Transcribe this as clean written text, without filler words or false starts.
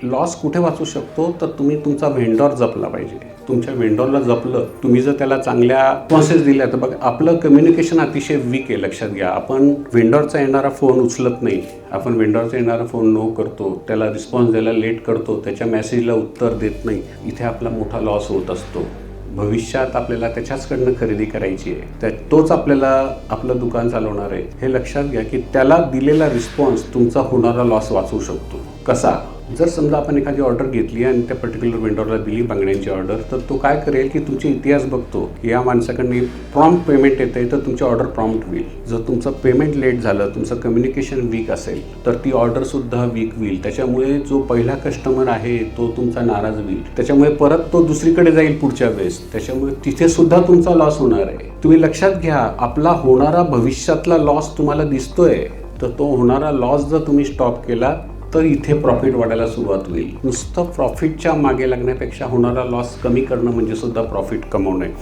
Loss कुठे वाचू शकतो तर तुम्ही तुमचा व्हेंडॉर जपला पाहिजे. तुमच्या व्हेंडॉरला जपलं, तुम्ही जर त्याला चांगल्या रिस्पॉन्सेस दिल्या तर बघा आपलं कम्युनिकेशन अतिशय वीक आहे. लक्षात घ्या, आपण व्हेंडॉरचा येणारा फोन उचलत नाही, आपण व्हेंडॉरचा येणारा फोन नो करतो, त्याला रिस्पॉन्स द्यायला लेट करतो, त्याच्या मेसेजला उत्तर देत नाही. इथे आपला मोठा लॉस होत असतो. भविष्यात आपल्याला त्याच्याचकडनं खरेदी करायची आहे, तोच आपल्याला आपलं दुकान चालवणार आहे. हे लक्षात घ्या की त्याला दिलेला रिस्पॉन्स तुमचा होणारा लॉस वाचवू शकतो. कसा? जर समजा आपण एखादी ऑर्डर घेतली आणि त्या पर्टिक्युलर वेंडरला दिली बांगड्यांची ऑर्डर, तर तो काय करेल की तुमचे इतिहास बघतो की या माणसाकडनं प्रॉम्प्ट पेमेंट येते तर तुमची ऑर्डर प्रॉम्प्ट होईल. जर तुमचं पेमेंट लेट झालं, तुमचं कम्युनिकेशन वीक असेल तर ती ऑर्डरसुद्धा वीक होईल. त्याच्यामुळे जो पहिला कस्टमर आहे तो तुमचा नाराज होईल. त्याच्यामुळे परत तो दुसरीकडे जाईल पुढच्या वेळेस. त्याच्यामुळे तिथे सुद्धा तुमचा लॉस होणार आहे. तुम्ही लक्षात घ्या, आपला होणारा भविष्यातला लॉस तुम्हाला दिसतोय, तर तो होणारा लॉस जर तुम्ही स्टॉप केला तर इथे प्रॉफिट वाढायला सुरुवात होईल. नुसतं प्रॉफिटच्या मागे लागण्यापेक्षा होणारा लॉस कमी करणं म्हणजे सुद्धा प्रॉफिट कमवणं आहे.